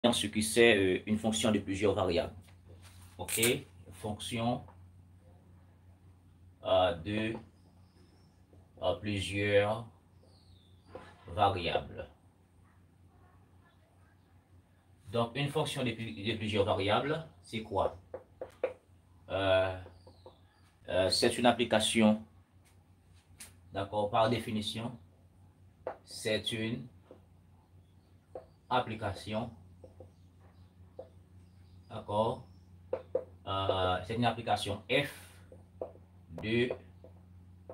dans ce qui c'est une fonction de plusieurs variables. Ok, fonction de plusieurs variables. Donc, une fonction de plusieurs variables, c'est quoi? C'est une application, d'accord, par définition, c'est une application, d'accord, c'est une application f de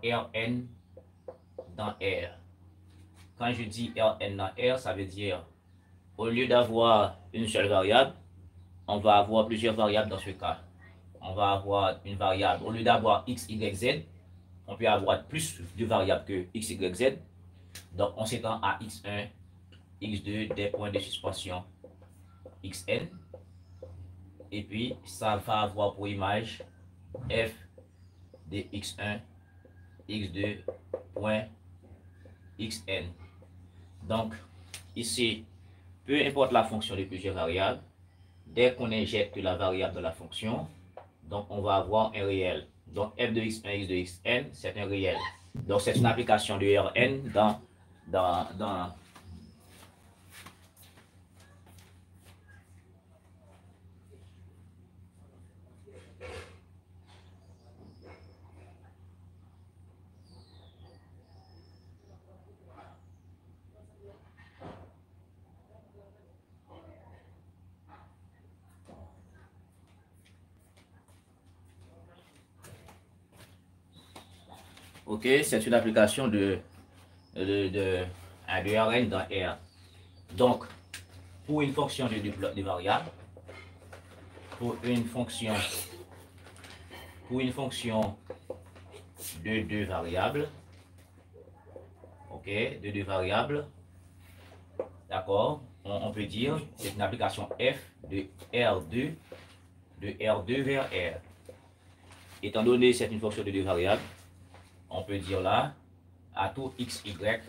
Rn dans R. Quand je dis Rn dans R, ça veut dire, au lieu d'avoir une seule variable, on va avoir plusieurs variables dans ce cas. On va avoir une variable, au lieu d'avoir x, y, z, on peut avoir plus de variables que x, y, z. Donc, on s'étend à x1, x2, des points de suspension xn. Et puis, ça va avoir pour image f de x1, x2, point xn. Donc, ici, peu importe la fonction de plusieurs variables, dès qu'on injecte la variable dans la fonction, donc on va avoir un réel. Donc, f de x1, x de xn, c'est un réel. Donc, c'est une application de Rn dans ok, c'est une application de Rn dans R. Donc, pour une fonction de variable, pour une fonction de deux variables, ok, de deux variables, d'accord, on peut dire c'est une application f de R2 vers R. Étant donné c'est une fonction de deux variables, on peut dire là, à tout x, y,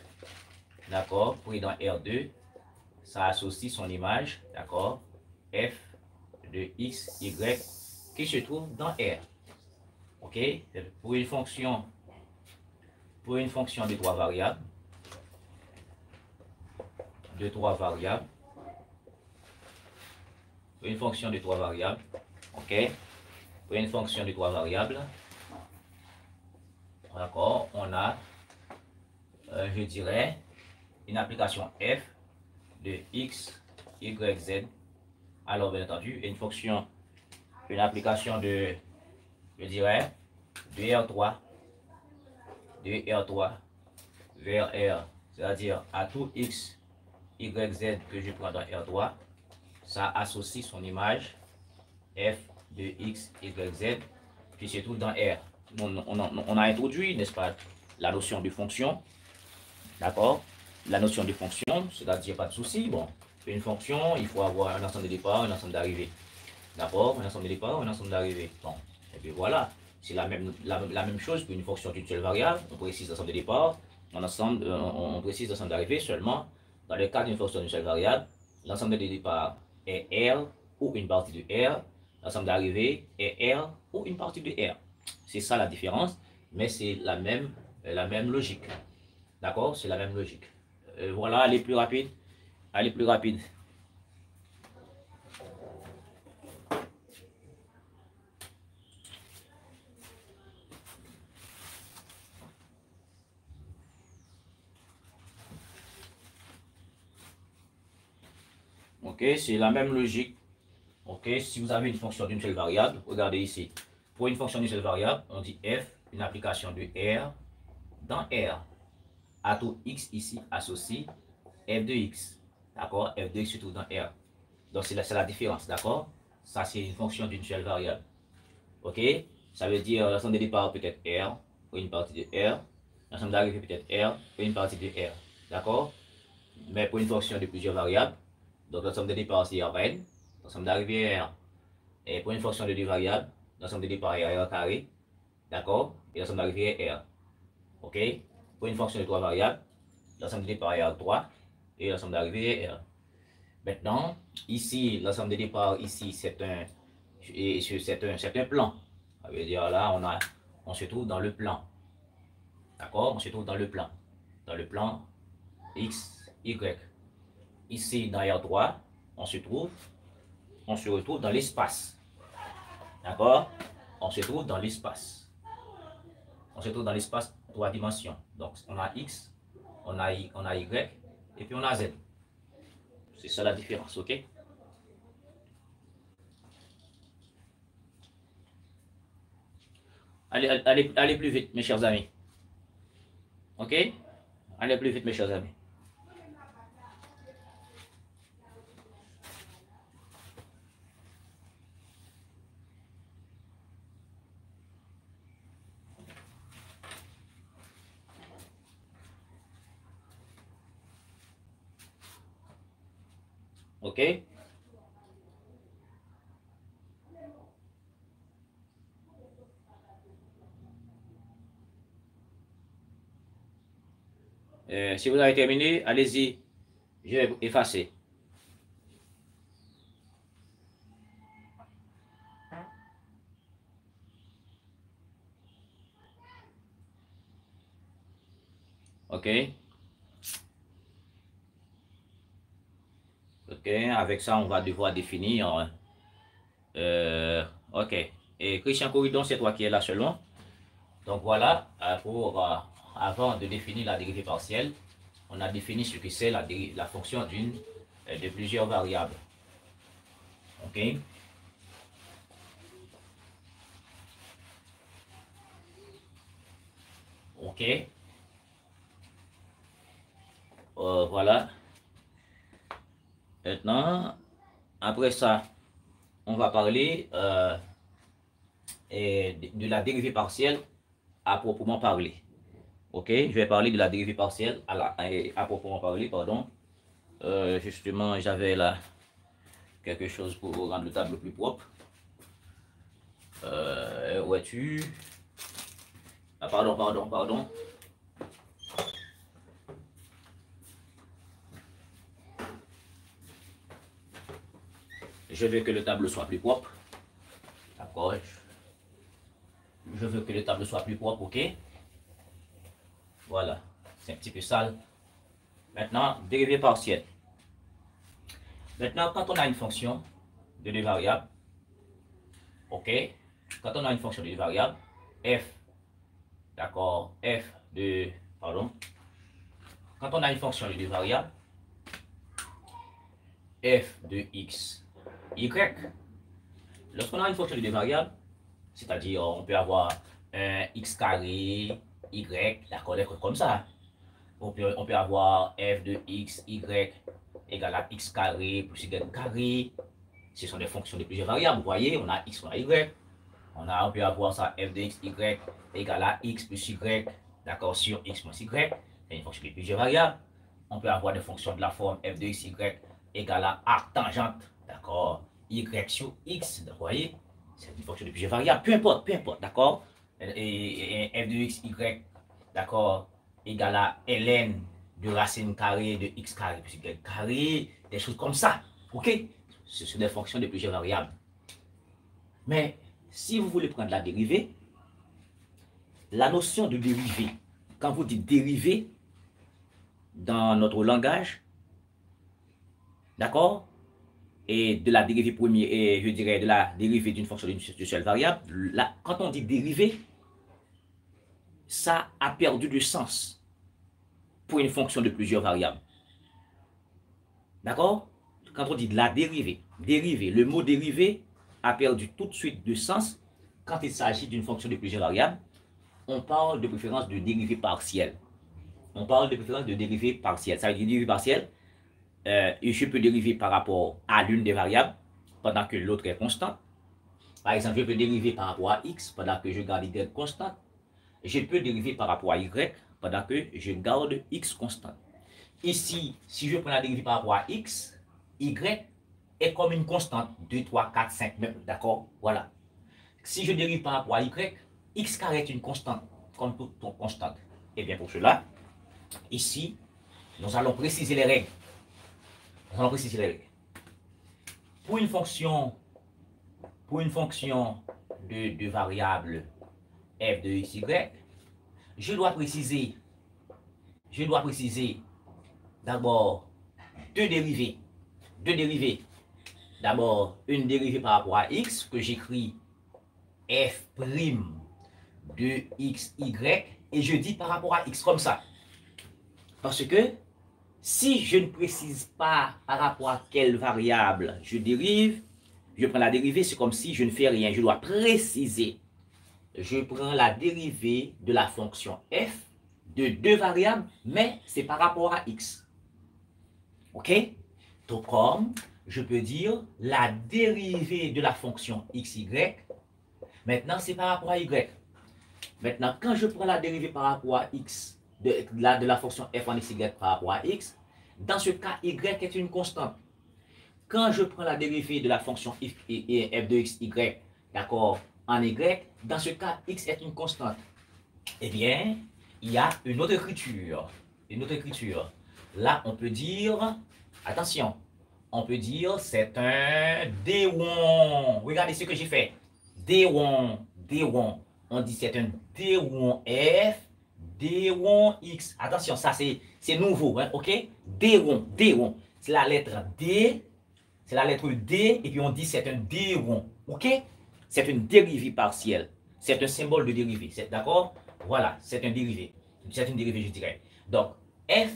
d'accord, pris dans R2, ça associe son image, d'accord, f de x, y, qui se trouve dans R. Ok, pour une fonction de trois variables, pour une fonction de trois variables, ok, pour une fonction de trois variables, d'accord, on a, je dirais, une application f de x, y, z. Alors, bien entendu, une application de, je dirais, de R3 vers R, c'est-à-dire à tout x, y, z que je prends dans R3, ça associe son image f de x, y, z, qui se trouve dans R. On a introduit, n'est-ce pas, la notion de fonction, d'accord? La notion de fonction, c'est-à-dire pas de souci, bon, une fonction, il faut avoir un ensemble de départ, un ensemble d'arrivée. D'accord? Un ensemble de départ, un ensemble d'arrivée. Bon, et puis voilà, c'est la même chose pour une fonction d'une seule variable. On précise l'ensemble de départ, on précise l'ensemble d'arrivée seulement. Dans le cas d'une fonction d'une seule variable, l'ensemble de départ est R ou une partie de R. L'ensemble d'arrivée est R ou une partie de R. C'est ça la différence, mais c'est la même logique. D'accord? C'est la même logique. Voilà, aller plus rapide. Aller plus rapide. Ok, c'est la même logique. Ok, si vous avez une fonction d'une seule variable, regardez ici. Pour une fonction d'une seule variable, on dit f, une application de R dans R. À tout x ici associe f de x. D'accord? F de x se trouve dans R. Donc c'est la différence. D'accord? Ça, c'est une fonction d'une seule variable. Ok? Ça veut dire l'ensemble de départ peut être R ou une partie de R. L'ensemble d'arrivée peut être R ou une partie de R. D'accord? Mais pour une fonction de plusieurs variables, donc l'ensemble de départ c'est Rn, l'ensemble d'arrivée est R. Et pour une fonction de deux variables, l'ensemble de départ est R carré, d'accord? Et l'ensemble d'arrivée est R. Ok? Pour une fonction de trois variables, l'ensemble de départ est R3 et l'ensemble d'arrivée est R. Maintenant, ici, l'ensemble des départs, ici, c'est un plan. Ça veut dire là, on se trouve dans le plan. D'accord? On se trouve dans le plan. Dans le plan X, Y. Ici, dans R3, on se retrouve dans l'espace. D'accord? On se trouve dans l'espace. On se trouve dans l'espace 3 dimensions. Donc, on a X, on a Y, et puis on a Z. C'est ça la différence, ok? Allez plus vite, mes chers amis. Ok? Allez plus vite, mes chers amis. Ok? Si vous avez terminé, allez-y. Je vais effacer. Ok? Ok, avec ça, on va devoir définir. Ok. Et Christian Corridon, c'est toi qui es là seulement. Donc voilà, avant de définir la dérivée partielle, on a défini ce que c'est la fonction de plusieurs variables. Ok? Ok? Voilà. Maintenant, après ça, on va parler de la dérivée partielle à proprement parler. Ok? Je vais parler de la dérivée partielle à proprement parler, pardon. Justement, j'avais là quelque chose pour rendre le tableau plus propre. Où es-tu? Ah, pardon. Je veux que le tableau soit plus propre. D'accord? Je veux que le tableau soit plus propre, ok? Voilà. C'est un petit peu sale. Maintenant, dérivée partielle. Maintenant, quand on a une fonction de deux variables, ok? Quand on a une fonction de deux variables, f, d'accord? Quand on a une fonction de deux variables, f de x, y, lorsqu'on a une fonction de deux variables, c'est-à-dire on peut avoir un x carré, y, d'accord, des trucs comme ça. On peut avoir f de x, y égale à x carré plus y carré. Ce sont des fonctions de plusieurs variables. Vous voyez, on a x, on a y. On peut avoir ça f de x, y égale à x plus y, d'accord, sur x moins y. C'est une fonction de plusieurs variables. On peut avoir des fonctions de la forme f de x, y égale à arc tangente, d'accord, y sur x, vous voyez. C'est une fonction de plusieurs variables, peu importe, d'accord. Et f de x, y, d'accord, égale à ln de racine carrée de x carré plus y carré, des choses comme ça, ok? Ce sont des fonctions de plusieurs variables. Mais si vous voulez prendre la dérivée, la notion de dérivée, quand vous dites dérivée, dans notre langage, d'accord, et de la dérivée première, et je dirais de la dérivée d'une fonction d'une seule variable, quand on dit dérivée, ça a perdu de sens pour une fonction de plusieurs variables. D'accord? Quand on dit de la dérivée, le mot dérivée a perdu tout de suite de sens quand il s'agit d'une fonction de plusieurs variables. On parle de préférence de dérivée partielle. Ça veut dire dérivée partielle, je peux dériver par rapport à l'une des variables pendant que l'autre est constante. Par exemple, je peux dériver par rapport à x pendant que je garde y constante. Je peux dériver par rapport à y pendant que je garde x constante. Ici, si je prends la dérivée par rapport à x, y est comme une constante. 2, 3, 4, 5, 9, d'accord? Voilà. Si je dérive par rapport à y, x carré est une constante, comme toute constante. Et bien pour cela, ici, nous allons préciser les règles. pour une fonction de variable f de x, y, je dois préciser d'abord deux dérivées. D'abord, une dérivée par rapport à x que j'écris f' de x, y, et je dis par rapport à x comme ça. Parce que si je ne précise pas par rapport à quelle variable je dérive, je prends la dérivée, c'est comme si je ne fais rien. Je dois préciser. Je prends la dérivée de la fonction f de deux variables, mais c'est par rapport à x. OK? Donc, comme je peux dire la dérivée de la fonction xy, maintenant c'est par rapport à y. Maintenant, quand je prends la dérivée par rapport à x, de la fonction f en xy par rapport à x, dans ce cas, y est une constante. Quand je prends la dérivée de la fonction f de x, y, d'accord, en y, dans ce cas, x est une constante. Eh bien, il y a une autre écriture. Là, on peut dire, attention, on peut dire c'est un D1. Regardez ce que j'ai fait. D1. On dit c'est un D1F, D1X. Attention, ça c'est nouveau, hein, ok? D1. C'est la lettre D. C'est la lettre D et puis on dit c'est un D1. Ok? C'est une dérivée partielle. C'est un symbole de dérivée. D'accord? Voilà, c'est un dérivé. C'est une dérivée, je dirais. Donc, f,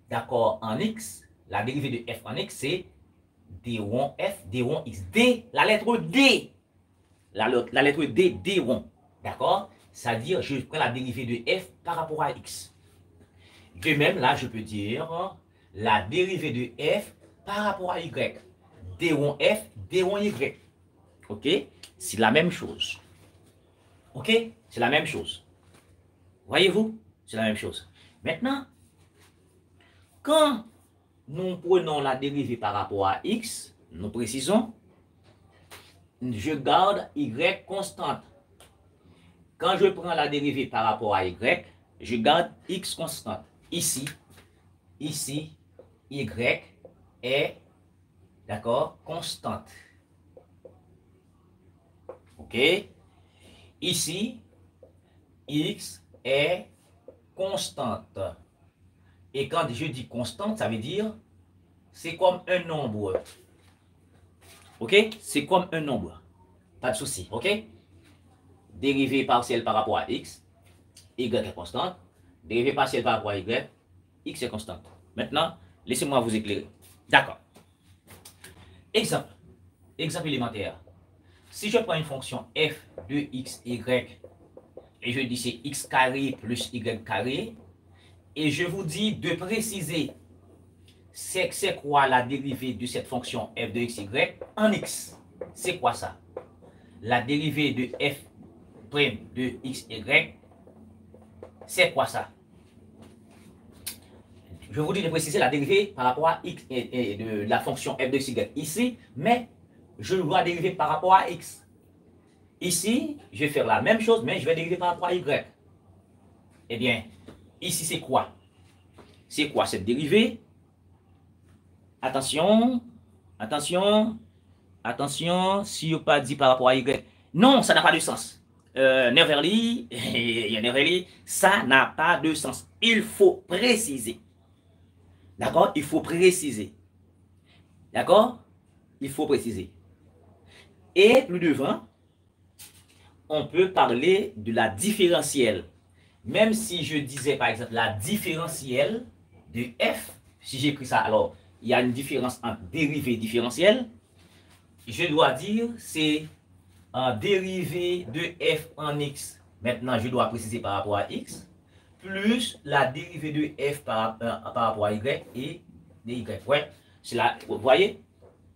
d'accord, en x, la dérivée de f en x, c'est D1F, D1X. D, la lettre D. La lettre D, D1. D'accord? C'est-à-dire, je prends la dérivée de f par rapport à x. De même, là, je peux dire la dérivée de f par rapport à y. D1F, D1Y. OK? C'est la même chose. OK? C'est la même chose. Voyez-vous? C'est la même chose. Maintenant, quand nous prenons la dérivée par rapport à x, nous précisons, je garde y constante. Quand je prends la dérivée par rapport à y, je garde x constante. Ici, y est, d'accord, constante. OK? Ici, x est constante. Et quand je dis constante, ça veut dire c'est comme un nombre. OK? C'est comme un nombre. Pas de souci. OK? Dérivée partielle par rapport à x, y est constante. Dérivée partielle par rapport à y, x est constante. Maintenant, laissez-moi vous éclairer. D'accord. Exemple élémentaire. Si je prends une fonction f de x, y, et je dis c'est x carré plus y carré, et je vous dis de préciser c'est quoi la dérivée de cette fonction f de x, y en x. C'est quoi ça? La dérivée de f' de x, y, c'est quoi ça? Je vous dis de préciser la dérivée par rapport à x et de la fonction f de x, y ici, mais je dois dériver par rapport à x. Ici, je vais faire la même chose, mais je vais dériver par rapport à y. Eh bien, ici, c'est quoi? C'est quoi cette dérivée? Attention, si je pas dit par rapport à y. Non, ça n'a pas de sens. Neverly, ça n'a pas de sens. Il faut préciser. D'accord? Il faut préciser. D'accord? Il faut préciser. Et plus devant, on peut parler de la différentielle. Même si je disais par exemple la différentielle de f, si j'écris ça, alors il y a une différence entre dérivée et différentielle. Je dois dire c'est un dérivé de f en x. Maintenant, je dois préciser par rapport à x, plus la dérivée de f par rapport à y et dy. Ouais, c'est là, vous voyez?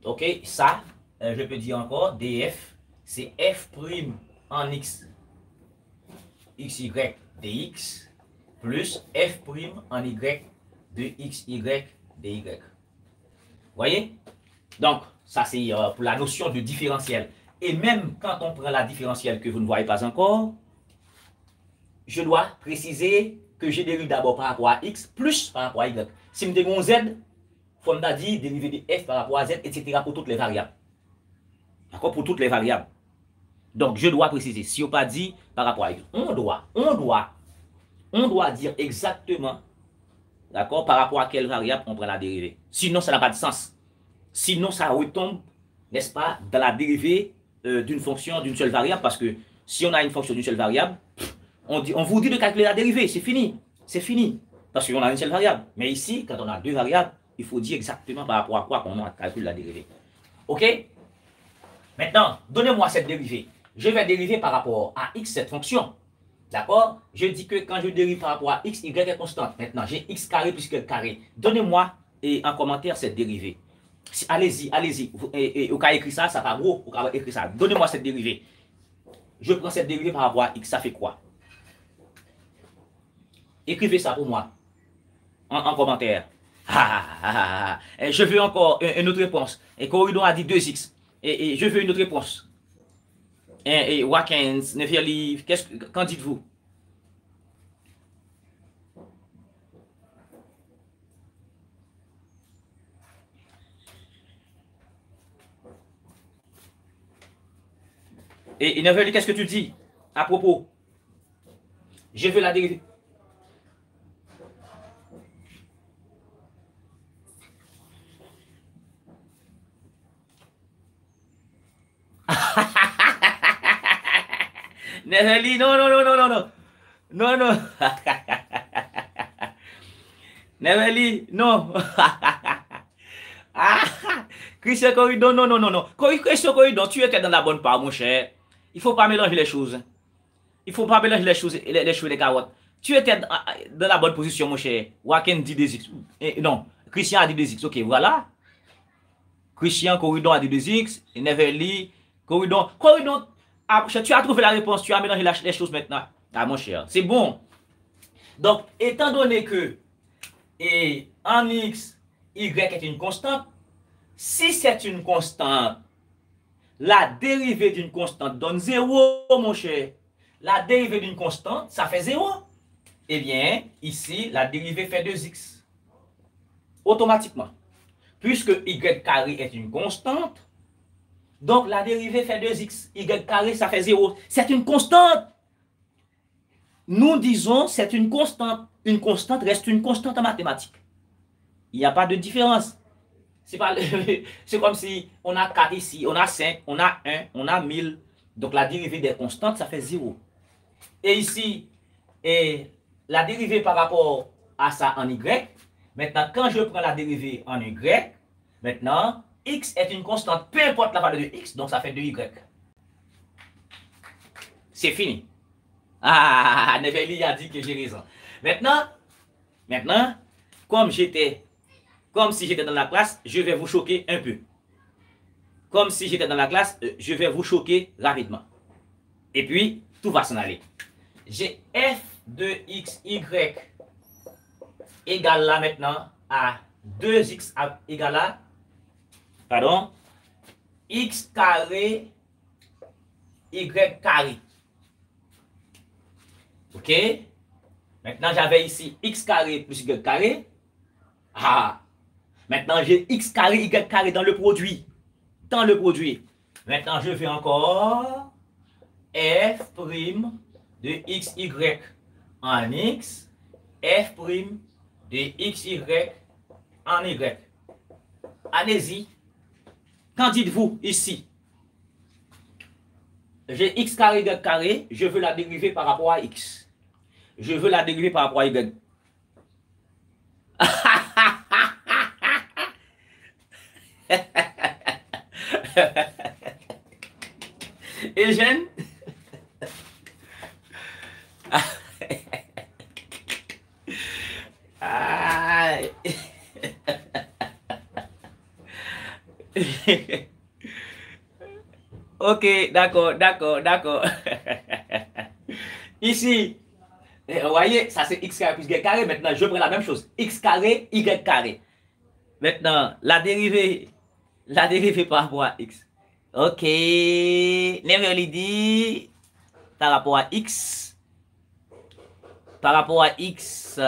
Ok, ça, je peux dire encore, df, c'est f' en x, xy dx, plus f' en y de xy dy. Voyez? Donc, ça c'est pour la notion de différentiel. Et même quand on prend la différentielle que vous ne voyez pas encore, je dois préciser que je dérive d'abord par rapport à x plus par rapport à y. Si je me dis z, faut me dire dérivé de f par rapport à z, etc. pour toutes les variables. D'accord? Pour toutes les variables. Donc, je dois préciser. Si on pas dit par rapport à x, on doit dire exactement, d'accord, par rapport à quelle variable on prend la dérivée. Sinon, ça n'a pas de sens. Sinon, ça retombe, n'est-ce pas, dans la dérivée d'une fonction d'une seule variable, parce que si on a une fonction d'une seule variable, on vous dit de calculer la dérivée, c'est fini. C'est fini. Parce qu'on a une seule variable. Mais ici, quand on a deux variables, il faut dire exactement par rapport à quoi qu'on calcule la dérivée. OK? Maintenant, donnez-moi cette dérivée. Je vais dériver par rapport à x cette fonction. D'accord? Je dis que quand je dérive par rapport à x, y est constante. Maintenant, j'ai x carré plus y carré. Donnez-moi en commentaire cette dérivée. Allez-y, allez-y. Vous avez écrit ça, ça va gros. Vous avez écrit ça. Donnez-moi cette dérivée. Je prends cette dérivée par rapport à x, ça fait quoi? Écrivez ça pour moi en commentaire. Je veux encore une autre réponse. Et Corridon a dit 2x. Et je veux une autre réponse. Et Watkins, Neverly, qu'en dites-vous? Et Neverly, qu'est-ce que tu dis à propos? Je veux la dérivée. Neverly, non, non, non, non, non, non. Non, non. Neverly, non. Christian Corridon, non, non, non, non. Christian Corridon, tu étais dans la bonne part, mon cher. Il ne faut pas mélanger les choses. Il ne faut pas mélanger les choses, les choux et les carottes. Tu étais dans la bonne position, mon cher. Waken dit 2x. Non, Christian a dit 2x. Ok, voilà. Christian Corridon a dit 2x. Neverly, Corridon. Corridon, tu as trouvé la réponse. Tu as mélangé les choses maintenant. Ah, mon cher, c'est bon. Donc, étant donné que en x, y est une constante, si c'est une constante, la dérivée d'une constante donne 0, mon cher. La dérivée d'une constante, ça fait 0. Eh bien, ici, la dérivée fait 2x. Automatiquement. Puisque y carré est une constante, donc la dérivée fait 2x. Y carré, ça fait 0. C'est une constante. Nous disons c'est une constante. Une constante reste une constante en mathématiques. Il n'y a pas de différence. C'est comme si on a 4 ici, on a 5, on a 1, on a 1000. Donc la dérivée des constantes, ça fait 0. Et ici, la dérivée par rapport à ça en y. Maintenant, quand je prends la dérivée en y, maintenant, x est une constante, peu importe la valeur de x, donc ça fait 2y. C'est fini. Ah, Neverly a dit que j'ai raison. Maintenant, comme si j'étais dans la classe, je vais vous choquer un peu. Comme si j'étais dans la classe, je vais vous choquer rapidement. Et puis, tout va s'en aller. J'ai f de xy égale là maintenant à 2x égale à, pardon, x carré y carré. Ok? Maintenant, j'avais ici x carré plus y carré. Ah! Maintenant, j'ai x carré, y carré dans le produit. Dans le produit. Maintenant, je fais encore f' de xy en x, f' de xy en y. Allez-y. Qu'en dites-vous ici? J'ai x carré, y carré. Je veux la dériver par rapport à x. Je veux la dériver par rapport à y. Eugène? Ok, d'accord, d'accord, d'accord. Ici, vous voyez, ça c'est x carré plus y carré. Maintenant, je prends la même chose. X carré, y carré. Maintenant, la dérivée par rapport à x. Ok, Neverly dit par rapport à x. Par rapport à x.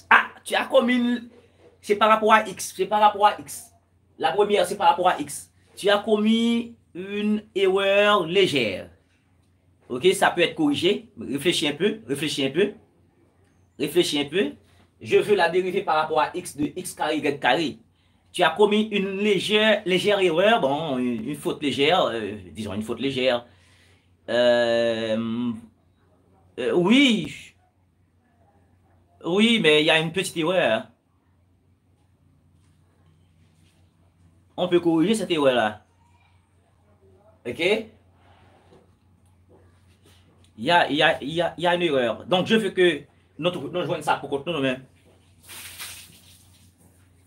Ah, tu as commis, c'est par rapport à X, c'est par rapport à X. La première, c'est par rapport à X. Tu as commis une erreur légère. Ok, ça peut être corrigé. Réfléchis un peu, réfléchis un peu, réfléchis un peu. Je veux la dériver par rapport à X de X carré, Y carré. Tu as commis une légère erreur, bon, une faute légère, disons une faute légère. Oui, oui, mais il y a une petite erreur. On peut corriger cette erreur-là. Ok? Il y a une erreur. Donc, je veux que nous joignons ça pour contre nous-mêmes.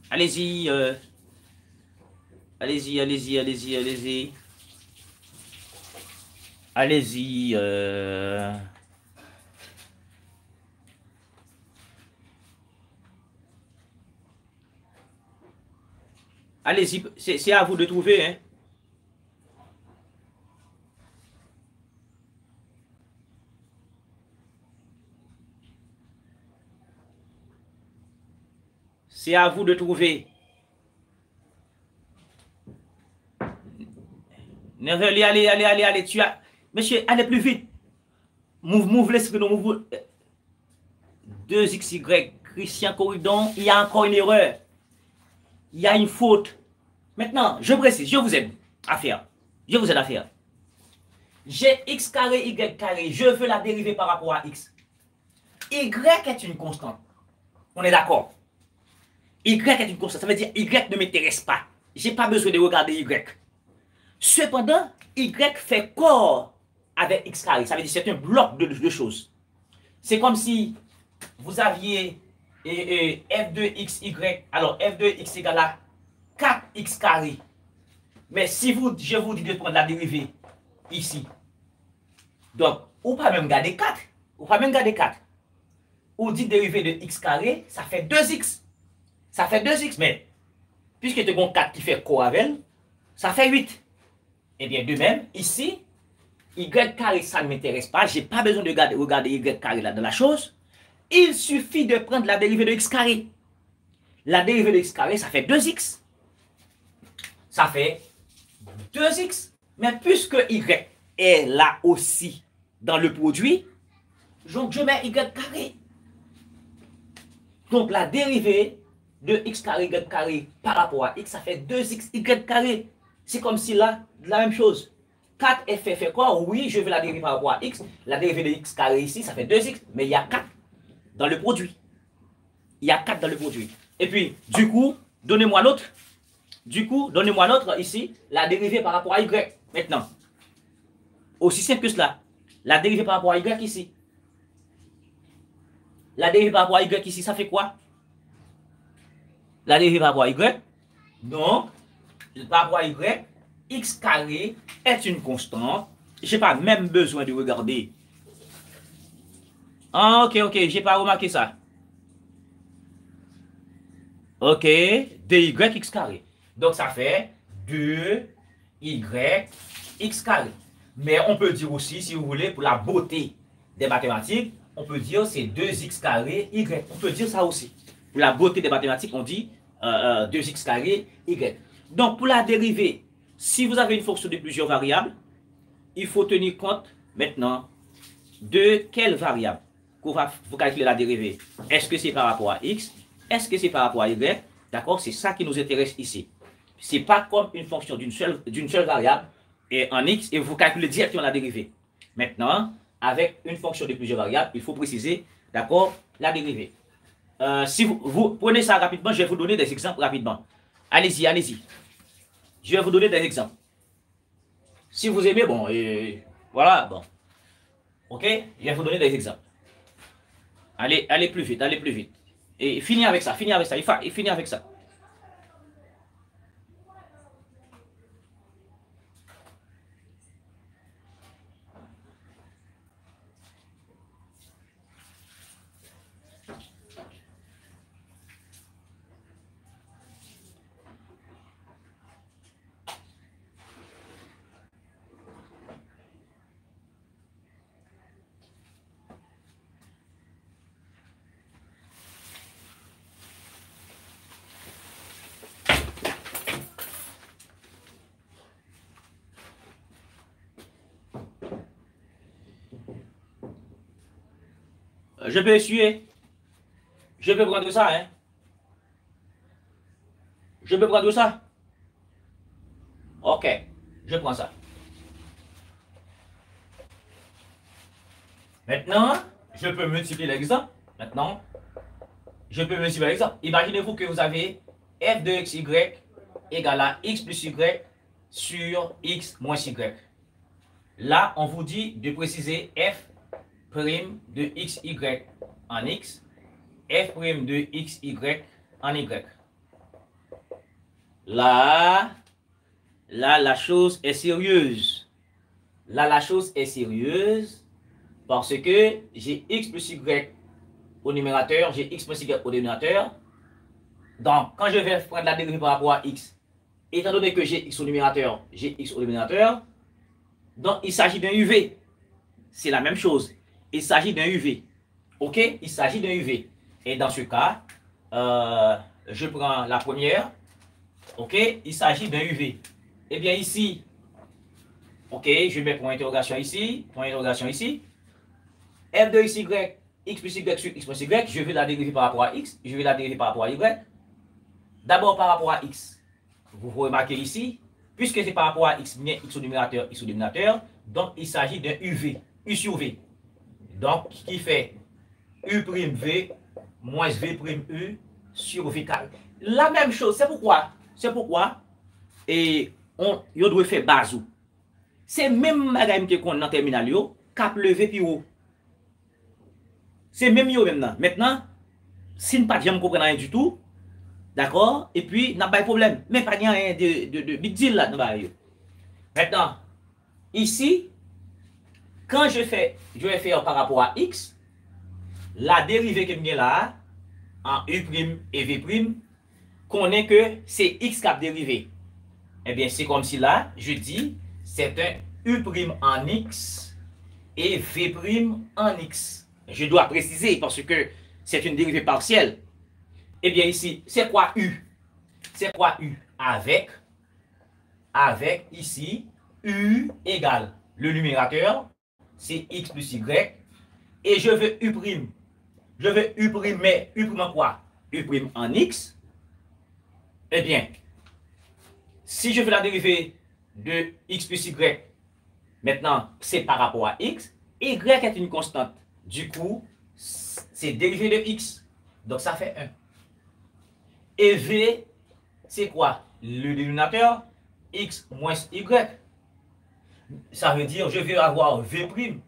Allez-y, allez-y, allez-y, allez-y, allez-y. Allez-y. Allez-y, c'est à vous de trouver, hein. C'est à vous de trouver. Allez, allez, allez, allez, allez. Monsieur, allez plus vite. Move l'esprit, move. 2XY, Christian Corridon, il y a encore une erreur. Il y a une faute. Maintenant, je précise, je vous aide à faire. Je vous aide à faire. J'ai X carré, Y carré. Je veux la dériver par rapport à X. Y est une constante. On est d'accord? Y est une constante. Ça veut dire Y ne m'intéresse pas. Je n'ai pas besoin de regarder Y. Cependant, Y fait corps avec X carré. Ça veut dire que c'est un bloc de choses. C'est comme si vous aviez f de xy. Alors, f de x égale à 4x carré. Mais si je vous dis de prendre la dérivée ici, donc, ou pas même garder 4. Ou pas même garder 4. Ou dit dérivée de x carré, ça fait 2x. Ça fait 2x, mais puisque tu as 4 qui fait quoi avec elle, ça fait 8. Et bien, de même, ici, y carré, ça ne m'intéresse pas. Je n'ai pas besoin de regarder y carré là dans la chose. Il suffit de prendre la dérivée de x carré. La dérivée de x carré, ça fait 2x. Ça fait 2x. Mais puisque y est là aussi dans le produit, donc je mets y carré. Donc la dérivée de x carré, y carré par rapport à x, ça fait 2x, y carré. C'est comme si là, la même chose. 4 fait quoi? Oui, je vais la dériver par rapport à x. La dérivée de x carré ici, ça fait 2x, mais il y a 4 dans le produit. Il y a 4 dans le produit. Et puis, du coup, donnez-moi l'autre. Du coup, donnez-moi l'autre ici, la dérivée par rapport à y. Maintenant, aussi simple que cela. La dérivée par rapport à y ici. La dérivée par rapport à y ici, ça fait quoi? La dérivée par rapport à y. Donc, par rapport à y, x carré est une constante. Je n'ai pas même besoin de regarder. Ah, ok, j'ai pas remarqué ça. Ok, dy x carré. Donc ça fait 2y x carré. Mais on peut dire aussi, si vous voulez, pour la beauté des mathématiques, on peut dire c'est 2x carré y. On peut dire ça aussi. Pour la beauté des mathématiques, on dit 2x carré y. Donc pour la dérivée, si vous avez une fonction de plusieurs variables, il faut tenir compte maintenant de quelle variable qu'on va vous calculer la dérivée. Est-ce que c'est par rapport à x? Est-ce que c'est par rapport à y? D'accord? C'est ça qui nous intéresse ici. C'est pas comme une fonction d'une seule variable et en x et vous calculez directement la dérivée. Maintenant, avec une fonction de plusieurs variables, il faut préciser, d'accord, la dérivée. Si vous prenez ça rapidement, je vais vous donner des exemples rapidement. Allez-y, allez-y. Je vais vous donner des exemples. Si vous aimez, bon, voilà, bon. Ok? Je vais vous donner des exemples. Allez plus vite, allez plus vite. Et finis avec ça, finis avec ça, il finit avec ça. Je peux essuyer. Je peux prendre ça, hein. Je peux prendre ça. Ok, je prends ça. Maintenant, je peux multiplier l'exemple. Maintenant, je peux multiplier l'exemple. Imaginez-vous que vous avez f de xy égale à x plus y sur x moins y. Là, on vous dit de préciser f' de xy en x, f' de xy en y. Là, la chose est sérieuse. Là, la chose est sérieuse parce que j'ai x plus y au numérateur, j'ai x plus y au dénominateur. Donc, quand je vais prendre la dérivée par rapport à x, étant donné que j'ai x au numérateur, j'ai x au dénominateur, donc il s'agit d'un UV. C'est la même chose. Il s'agit d'un UV. OK? Il s'agit d'un UV. Et dans ce cas, je prends la première. OK? Il s'agit d'un UV. Eh bien ici, OK, je mets point d'interrogation ici, point d'interrogation ici. f de xy, x plus y sur x plus y, je vais la dériver par rapport à x, je vais la dériver par rapport à y. D'abord par rapport à x. Vous remarquez ici, puisque c'est par rapport à x, bien x au dénominateur, donc il s'agit d'un UV, U sur V. Donc, qui fait U'V moins V''U sur V carré. La même chose, c'est pourquoi, et on doit faire bazou. C'est même madame que qu'on en terminal yo, cap levé puis haut. C'est même yo maintenant. Maintenant, si nous pas jamais comprendre rien du tout, d'accord? Et puis n'a pas de problème, mais pas rien de big deal là dans yo. Maintenant, ici, quand je vais faire par rapport à x, la dérivée que j'ai là en U' et V', connaît que c'est x qui a dérivé. Eh bien, c'est comme si là, je dis, c'est un U' en x et V' en x. Je dois préciser parce que c'est une dérivée partielle. Eh bien, ici, c'est quoi U? C'est quoi U? Avec ici, U égale le numérateur, c'est x plus y, et je veux U'. Je veux U', mais U' en quoi? U' en x. Eh bien, si je fais la dérivée de x plus y, maintenant, c'est par rapport à x. Y est une constante. Du coup, c'est dérivé de x. Donc, ça fait 1. Et v, c'est quoi? Le dénominateur, x moins y. Ça veut dire, je vais avoir v'.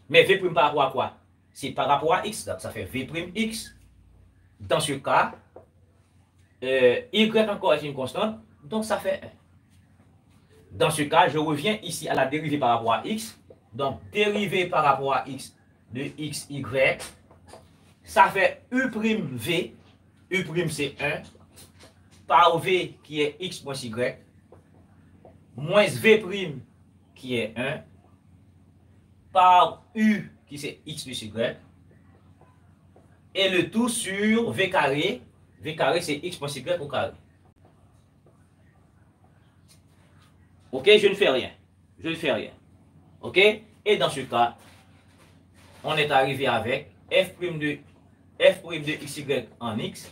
Mais v' par rapport à quoi? C'est par rapport à x. Donc, ça fait v'x. Dans ce cas, y encore est une constante. Donc, ça fait 1. Dans ce cas, je reviens ici à la dérivée par rapport à x. Donc, dérivée par rapport à x de xy, ça fait u'v. U' c'est 1 par v qui est x moins y moins v' qui est 1 par u qui c'est x plus y et le tout sur v carré. V carré c'est x moins y au carré. Ok, je ne fais rien. Je ne fais rien. Ok, et dans ce cas, on est arrivé avec f' de xy en x.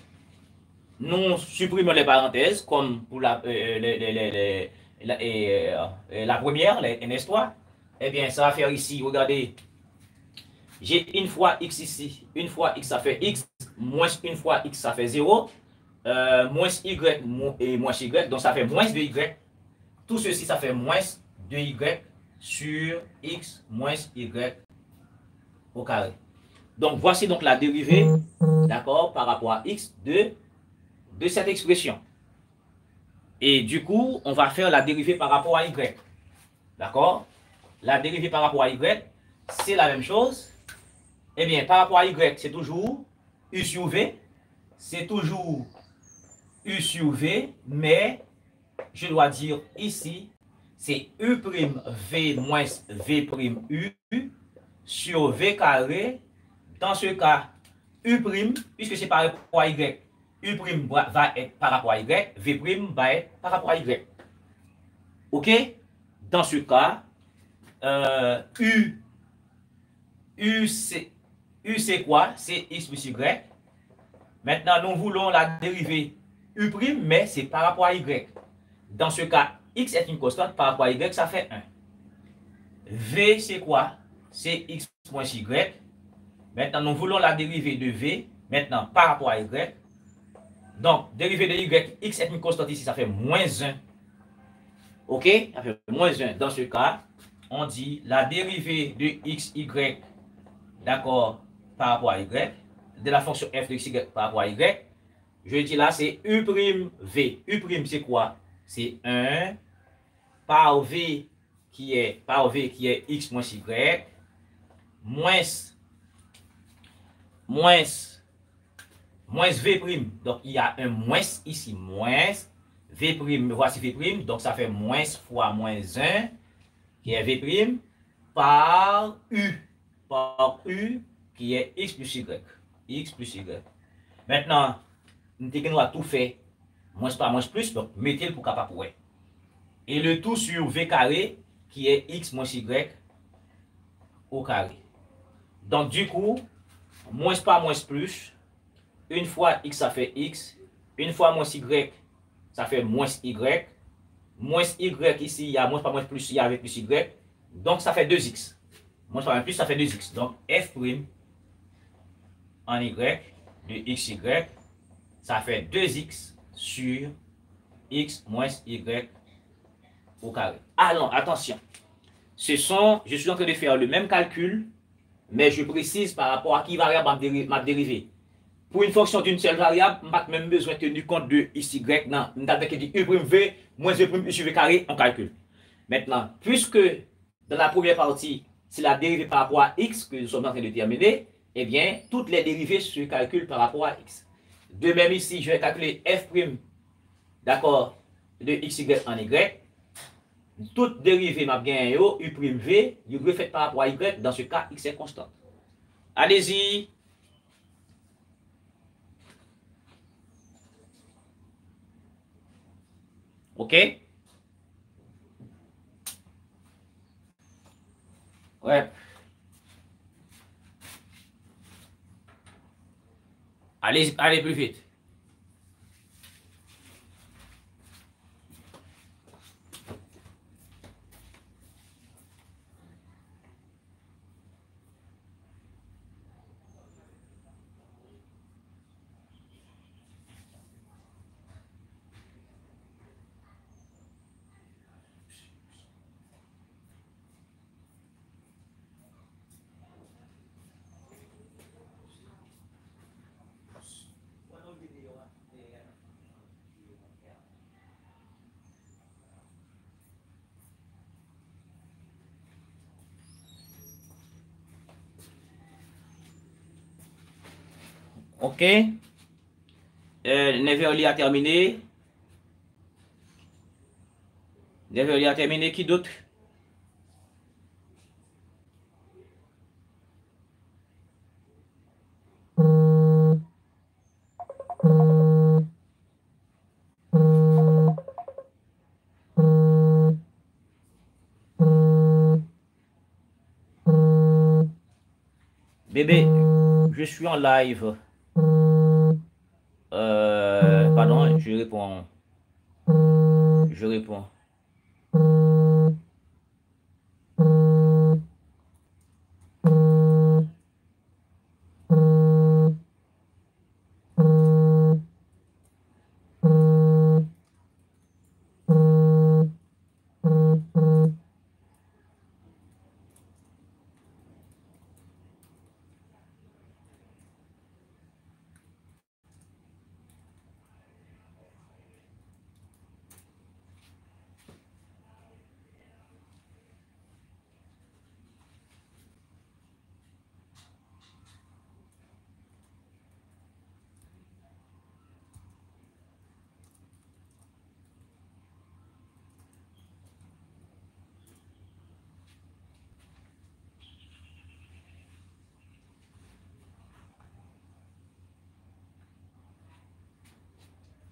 Nous supprimons les parenthèses comme pour la première, les ns3. Eh bien, ça va faire ici, regardez, j'ai une fois x ici, une fois x ça fait x, moins une fois x ça fait 0, moins y et moins y, donc ça fait moins 2y. Tout ceci, ça fait moins 2y sur x moins y au carré. Donc, voici donc la dérivée, d'accord, par rapport à x de cette expression. Et du coup, on va faire la dérivée par rapport à y. D'accord? La dérivée par rapport à y, c'est la même chose. Eh bien, par rapport à y, c'est toujours u sur v. C'est toujours u sur v, mais je dois dire ici, c'est u'v moins v'u sur v carré. Dans ce cas, u', puisque c'est par rapport à y, U' va être par rapport à Y, V' va être par rapport à Y. OK? Dans ce cas, U c'est U c'est quoi? C'est x plus y. Maintenant, nous voulons la dérivée U', mais c'est par rapport à y. Dans ce cas, x est une constante, par rapport à y, ça fait 1. V, c'est quoi? C'est x moins y. Maintenant, nous voulons la dérivée de v, maintenant, par rapport à y. Donc, dérivée de y, x est une constante ici, ça fait moins 1. OK? Ça fait moins 1. Dans ce cas, on dit la dérivée de x, y, d'accord, par rapport à y, de la fonction f de x, y par rapport à y, je dis là, c'est U'(V). U' c'est quoi? C'est 1 par V qui est x moins y, moins V'. Donc, il y a un moins ici, moins V', voici V', donc ça fait moins fois moins 1, qui est V', par U qui est x plus y. Maintenant, nous avons tout fait, moins par moins plus, donc mettez-le pour capable pour. Et le tout sur V carré, qui est x moins y au carré. Donc, du coup, moins par moins plus, une fois x, ça fait x, une fois moins y, ça fait moins y. Moins y ici, il y a moins par moins plus, il y a avec plus y. Donc, ça fait 2x. Moins par moins plus, ça fait 2x. Donc, f' en y de xy, ça fait 2x sur x moins y au carré. Alors, attention. Je suis en train de faire le même calcul, mais je précise par rapport à qui variable m'a dérivé. Pour une fonction d'une seule variable, je n'ai pas même besoin de tenir compte de x, y. Non, je vais dire U'(V) moins U' sur V carré, on calcule. Maintenant, puisque dans la première partie, c'est la dérivée par rapport à x que nous sommes en train de déterminer, eh bien, toutes les dérivées se calculent par rapport à x. De même ici, je vais calculer f', d'accord, de xy en y. Toute dérivée m'a bien U'(V), U' fait par rapport à y, dans ce cas, x est constante. Allez-y. OK? Ouais. Allez plus vite. OK? Neverly a terminé. Neverly a terminé. Qui d'autre? Bébé, je suis en live. Pardon, je réponds. Je réponds.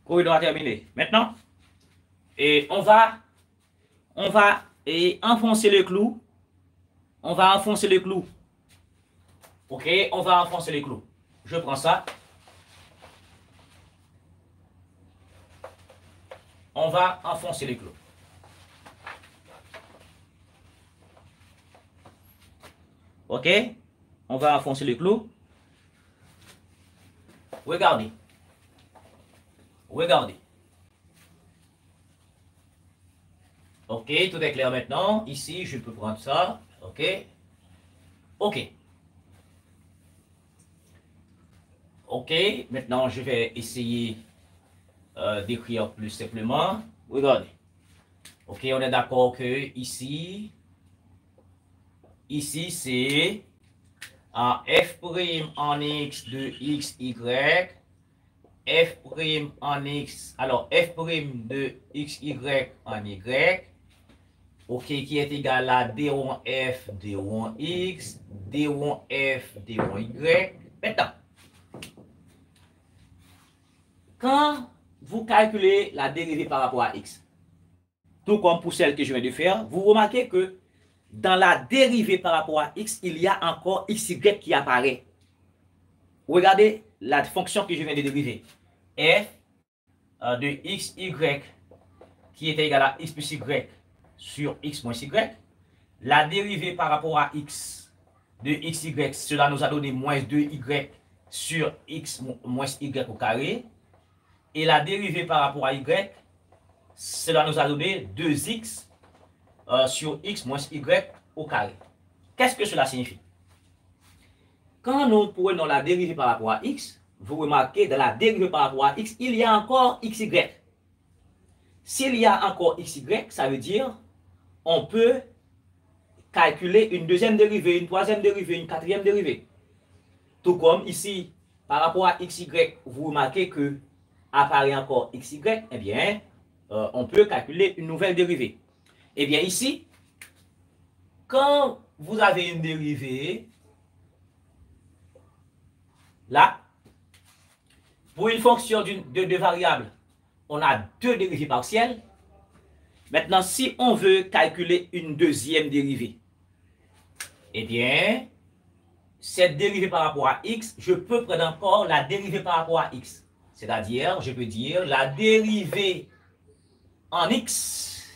Corridor a terminé. Maintenant, et on va enfoncer le clou. On va enfoncer le clou. Ok, on va enfoncer les clous. Je prends ça. On va enfoncer les clous. Ok, on va enfoncer les clous. Regardez. Regardez. Ok, tout est clair maintenant. Ici, je peux prendre ça. Ok. Ok. Ok, maintenant je vais essayer d'écrire plus simplement. Regardez. Ok, on est d'accord que ici c'est f' en x de x, y, f' en x, alors f' de x, y en y, ok, qui est égal à d1 f, d1 x, d1 f, d1 y. Maintenant, quand vous calculez la dérivée par rapport à x, tout comme pour celle que je viens de faire, vous remarquez que dans la dérivée par rapport à x, il y a encore xy qui apparaît. Regardez la fonction que je viens de dériver. F de xy qui est égal à x plus y sur x moins y. La dérivée par rapport à x de xy, cela nous a donné moins 2y sur x moins y au carré. Et la dérivée par rapport à y, cela nous a donné 2x sur x moins y au carré. Qu'est-ce que cela signifie? Quand nous prenons la dérivée par rapport à x, vous remarquez dans la dérivée par rapport à x, il y a encore xy. S'il y a encore xy, ça veut dire on peut calculer une deuxième dérivée, une troisième dérivée, une quatrième dérivée. Tout comme ici, par rapport à xy, vous remarquez que apparaît encore xy, eh bien, on peut calculer une nouvelle dérivée. Eh bien, ici, quand vous avez une dérivée, là, pour une fonction de deux variables, on a deux dérivées partielles. Maintenant, si on veut calculer une deuxième dérivée, eh bien, cette dérivée par rapport à x, je peux prendre encore la dérivée par rapport à x. C'est-à-dire, je peux dire la dérivée en x,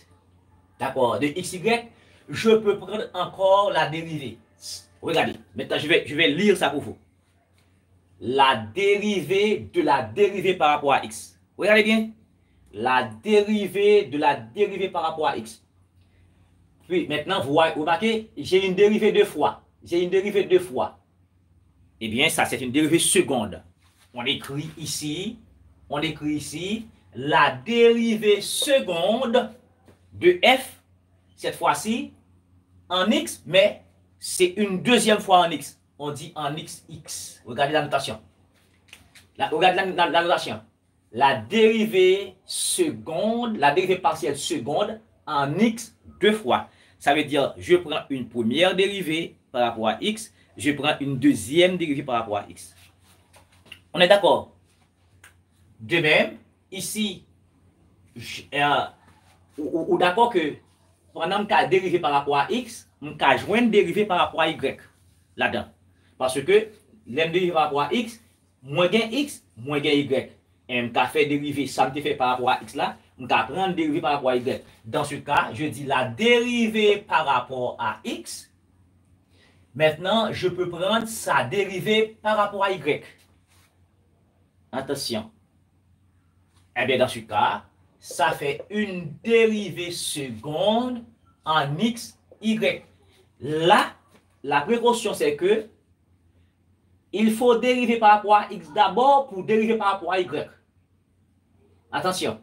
d'accord, de xy, je peux prendre encore la dérivée. Regardez, maintenant je vais lire ça pour vous. La dérivée de la dérivée par rapport à x. Regardez bien. La dérivée de la dérivée par rapport à x. Puis maintenant, vous remarquez, j'ai une dérivée deux fois. J'ai une dérivée deux fois. Eh bien, ça, c'est une dérivée seconde. On écrit ici la dérivée seconde de f, cette fois-ci, en x, mais c'est une deuxième fois en x. On dit en x. Regardez la notation. Regardez la notation. La dérivée seconde, la dérivée partielle seconde en x deux fois. Ça veut dire, je prends une première dérivée par rapport à x, je prends une deuxième dérivée par rapport à x. On est d'accord? De même, ici, ou d'accord que pendant que je dérivé par rapport à x, je vais joindre dérivé par rapport à y là-dedans. Parce que l'aime dérivé par rapport à x, moins gain x, moins gain y. Et je vais faire dérivé, ça me fait par rapport à x là, je vais prendre dérivé par rapport à y. Dans ce cas, je dis la dérivée par rapport à x. Maintenant, je peux prendre sa dérivée par rapport à y. Attention. Eh bien, dans ce cas, ça fait une dérivée seconde en x, y. Là, la précaution, c'est que il faut dériver par rapport à x d'abord pour dériver par rapport à y. Attention.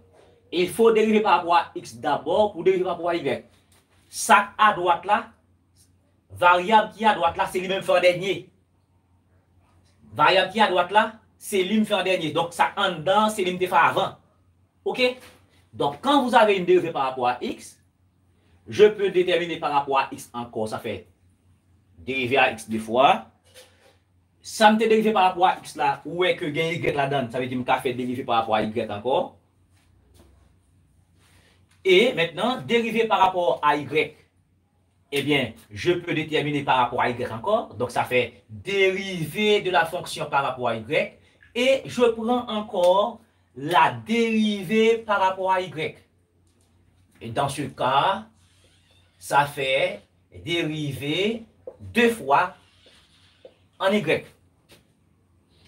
Il faut dériver par rapport à x d'abord pour dériver par rapport à y. Ça à droite là, variable qui est à droite là, c'est lui-même fait en dernier. Variable qui est à droite là, c'est lui-même fait en dernier. Donc, ça en dedans, c'est lui-même fait avant. OK? Donc, quand vous avez une dérivée par rapport à x, je peux déterminer par rapport à x encore, ça fait dérivé à x deux fois. Ça me dérivé par rapport à x là, où est que gain y là-dedans, ça veut dire que je fais dérivé par rapport à y encore. Et maintenant, dérivé par rapport à y. eh bien, je peux déterminer par rapport à y encore. Donc, ça fait dérivée de la fonction par rapport à y. Et je prends encore la dérivée par rapport à y. Et dans ce cas, ça fait dérivée deux fois en y.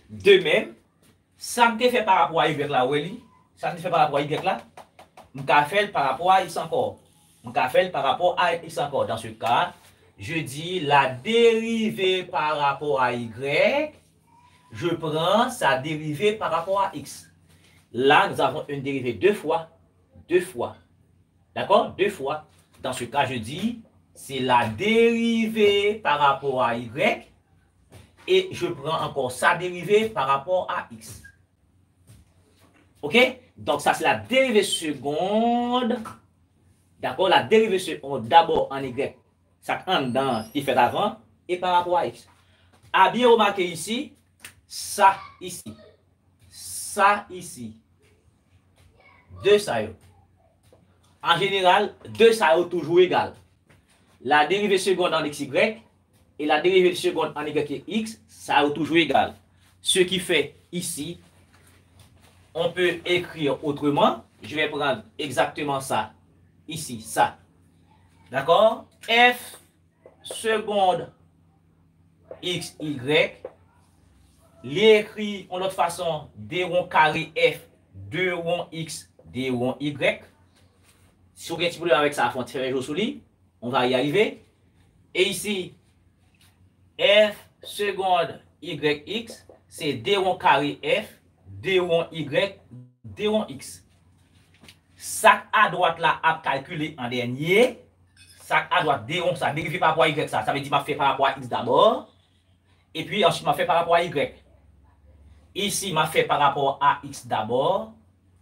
De même, ça me fait par rapport à y là, oui, ça me fait par rapport à y là, je vais faire par rapport à x encore. Je vais faire par rapport à x encore. Dans ce cas, je dis la dérivée par rapport à y, je prends sa dérivée par rapport à x. Là, nous avons une dérivée deux fois. D'accord? Deux fois. Dans ce cas, je dis, c'est la dérivée par rapport à y et je prends encore sa dérivée par rapport à x. OK? Donc, ça, c'est la dérivée seconde. D'accord? La dérivée seconde d'abord en y, ça en dans qui fait avant et par rapport à x. À bien remarquer ici, ça ici, ça ici, deux ça. En général, deux ça est toujours égal. La dérivée seconde en xy et la dérivée seconde en y et x, ça est toujours égal. Ce qui fait ici, on peut écrire autrement. Je vais prendre exactement ça. Ici, ça. D'accord? F seconde x, y. L'écrit en l'autre façon, d rond carré f, 2 rond x, d rond y. Si vous avez un petit problème avec ça, il faut faire un jour sous lui. On va y arriver. Et ici, f seconde yx, c'est d rond carré f, d rond y, d rond x. Ça à droite là, à calculer en dernier. Ça à droite, d rond, ça dérivé par rapport à y, ça veut dire que je fais par rapport à x d'abord. Et puis ensuite, je fais par rapport à y. Ici, je fais par rapport à x d'abord.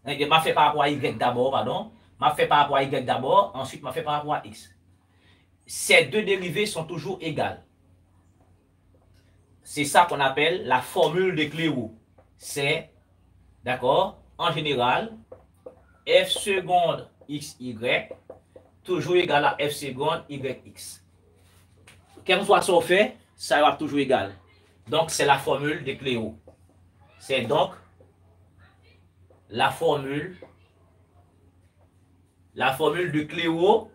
Je fais par rapport à y d'abord, pardon. Je fais par rapport à y d'abord. Ensuite, je fais par rapport à x. Ces deux dérivées sont toujours égales. C'est ça qu'on appelle la formule de Clairaut. C'est, d'accord, en général, f seconde xy toujours égal à f seconde yx. Quel que soit ce qu'on fait, ça va toujours égal. Donc, c'est la formule de Clairaut. C'est donc la formule de Clairaut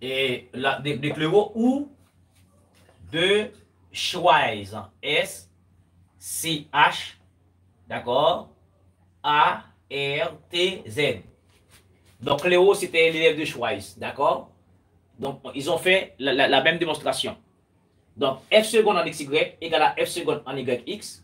et de Clairaut ou de Schweiz. S C H, d'accord, A R T Z. Donc Clairaut c'était l'élève de Schweiz, d'accord. Donc ils ont fait la même démonstration. Donc f seconde en xy égale à f seconde en yx.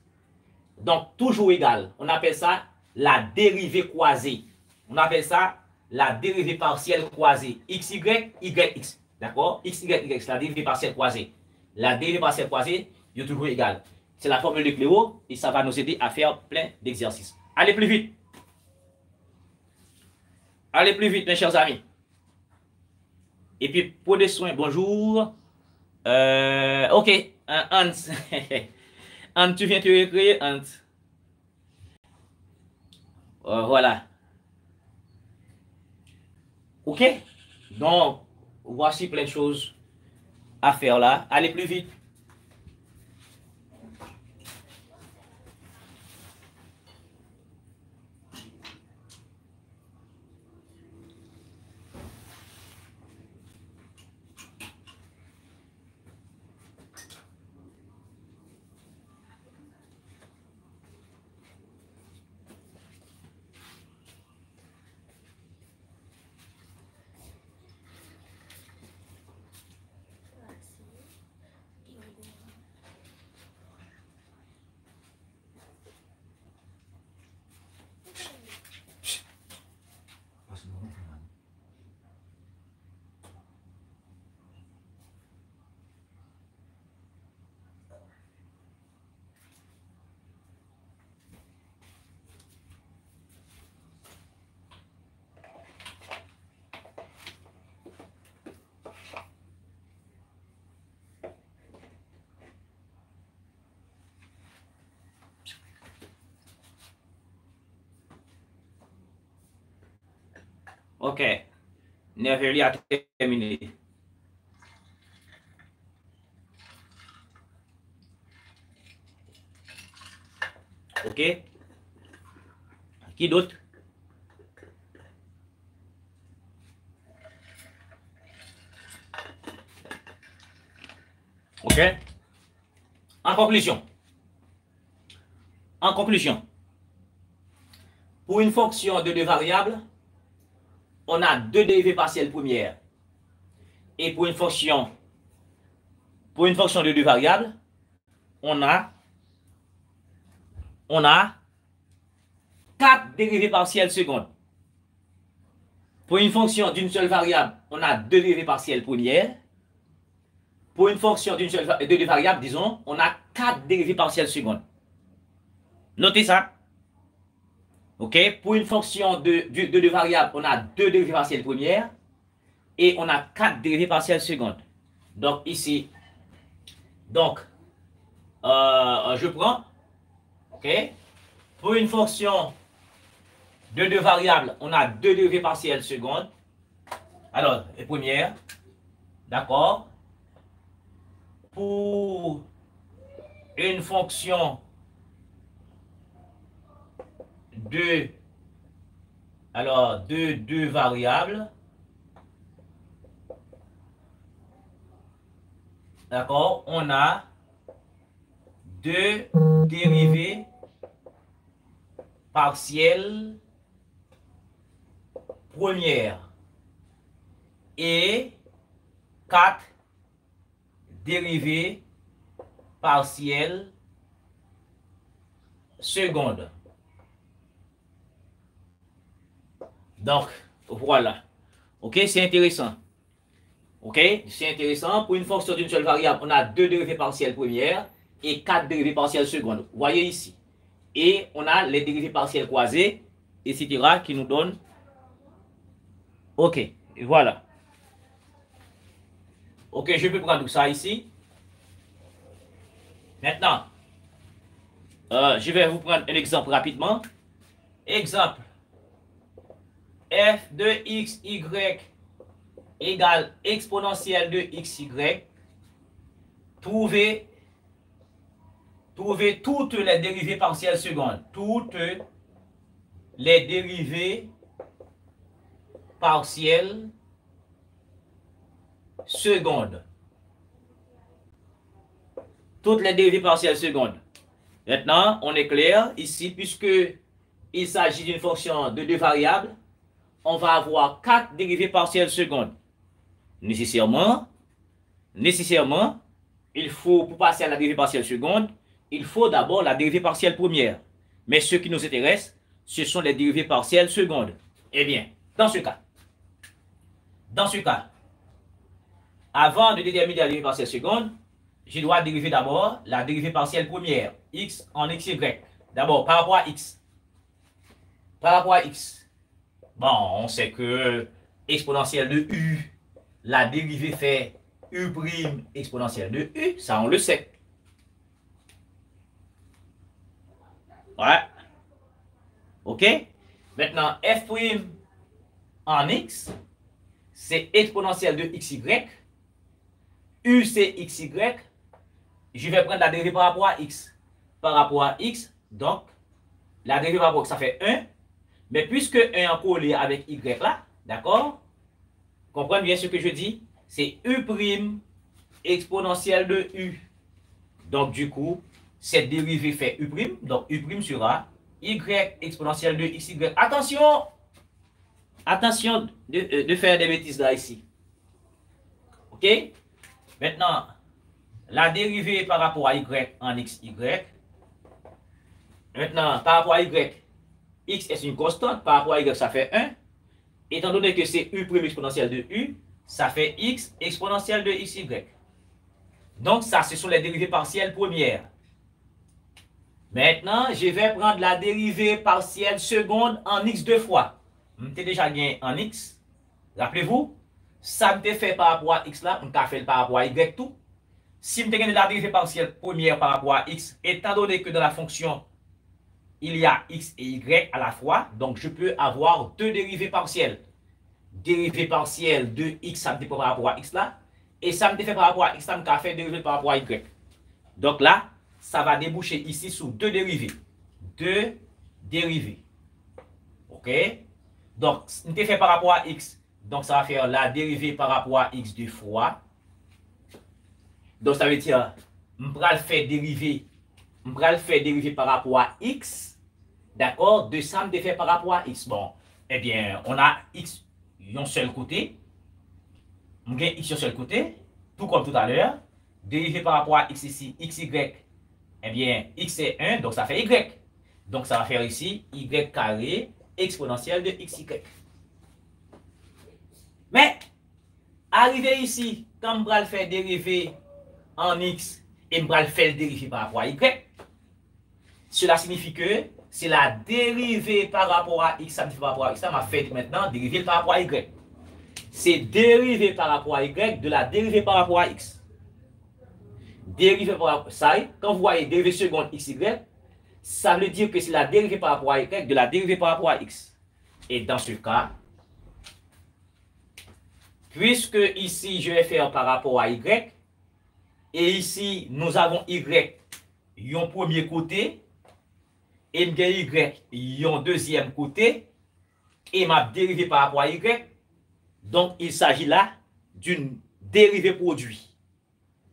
Donc toujours égal. On appelle ça la dérivée croisée. On appelle ça la dérivée partielle croisée. xy, yx. D'accord? X, y, yx, la dérivée partielle croisée. La dérivée partielle croisée est toujours égale. C'est la formule de Clairaut et ça va nous aider à faire plein d'exercices. Allez plus vite. Allez plus vite, mes chers amis. Et puis, prenez soin. Bonjour. Ok. Hans. Hans, tu viens te récréer, Hans. Voilà. Ok? Donc, voici plein de choses à faire là. Allez plus vite. Ok. Neverly a terminé. Ok? Qui d'autre? Ok? En conclusion, pour une fonction de deux variables, on a deux dérivées partielles premières. Et pour une fonction de deux variables, on a quatre dérivées partielles secondes. Pour une fonction d'une seule variable, on a deux dérivées partielles premières. Pour une fonction de deux variables, disons, on a quatre dérivées partielles secondes. Notez ça. Ok? Pour une fonction de deux variables, on a deux dérivées partielles premières et on a quatre dérivées partielles secondes. Donc ici, je prends, ok? Pour une fonction de deux variables, on a deux dérivées partielles secondes. Alors, les premières, d'accord? Pour une fonction de deux variables, d'accord, on a deux dérivées partielles premières et quatre dérivées partielles secondes. Donc, voilà. Ok, c'est intéressant. Ok, c'est intéressant. Pour une fonction d'une seule variable, on a deux dérivées partielles premières et quatre dérivées partielles secondes. Vous voyez ici. Et on a les dérivées partielles croisées, etc. qui nous donnent. Ok, voilà. Ok, je peux prendre tout ça ici. Maintenant, je vais vous prendre un exemple rapidement. Exemple. F de xy égale exponentielle de xy. Trouvez toutes les dérivées partielles secondes. Toutes les dérivées partielles secondes. Toutes les dérivées partielles secondes. Maintenant, on est clair ici, puisque il s'agit d'une fonction de deux variables, on va avoir quatre dérivées partielles secondes. Nécessairement, il faut, pour passer à la dérivée partielle seconde, il faut d'abord la dérivée partielle première. Mais ce qui nous intéresse, ce sont les dérivées partielles secondes. Eh bien, dans ce cas, avant de déterminer la dérivée partielle seconde, je dois dériver d'abord la dérivée partielle première, x en xy. D'abord, par rapport à x. Bon, on sait que exponentielle de u, la dérivée fait u' exponentielle de u, ça on le sait. Ouais. Ok? Maintenant, f' en x, c'est exponentielle de xy. U, c'est xy. Je vais prendre la dérivée par rapport à x. Par rapport à x, donc, la dérivée par rapport à x, ça fait 1. Mais puisque 1 est collé avec y là, d'accord? Comprenez bien ce que je dis? C'est u' exponentielle de u. Donc, du coup, cette dérivée fait u'. Donc, u' sera y exponentielle de xy. Attention! Attention de faire des bêtises là, ici. Ok? Maintenant, la dérivée par rapport à y en xy. Maintenant, par rapport à y, x est une constante. Par rapport à y, ça fait 1. Étant donné que c'est u' exponentielle de u, ça fait x exponentielle de xy. Donc, ça, ce sont les dérivées partielles premières. Maintenant, je vais prendre la dérivée partielle seconde en x deux fois. Je déjà gagné en x. Rappelez-vous, ça me fait par rapport à x là, on a fait par rapport à y tout. Si je gagné la dérivée partielle première par rapport à x, étant donné que dans la fonction, il y a x et y à la fois, donc je peux avoir deux dérivées partielles. dérivée partielle de x, ça me fait par rapport à x là. Et ça me fait par rapport à x, ça me fait dérivé par rapport à y. Donc là, ça va déboucher ici sur deux dérivés. Deux dérivés. OK? Donc, on te fait par rapport à x. Donc, ça va faire la dérivée par rapport à x deux fois. Donc, ça veut dire, on va le faire dériver par rapport à x. D'accord? De ça, on te fait par rapport à x. Bon, eh bien, on a x d'un seul côté. On a x sur seul côté. Tout comme tout à l'heure. Dérivé par rapport à x ici, xy. Eh bien, x est 1, donc ça fait y. Donc, ça va faire ici y carré exponentielle de xy. Mais, arrivé ici, quand on va le faire dériver en x et on va le faire dériver par rapport à y, cela signifie que c'est la dérivée par rapport à x, ça me fait par rapport à x, ça m'a fait maintenant dériver par rapport à y. C'est dérivé par rapport à y de la dérivée par rapport à x. Dérivée par rapport à ça, quand vous voyez dérivée seconde xy, ça veut dire que c'est la dérivée par rapport à y de la dérivée par rapport à x. Et dans ce cas, puisque ici je vais faire par rapport à y, et ici nous avons y un premier côté, et y un deuxième côté, et ma dérivée par rapport à y, donc il s'agit là d'une dérivée produit.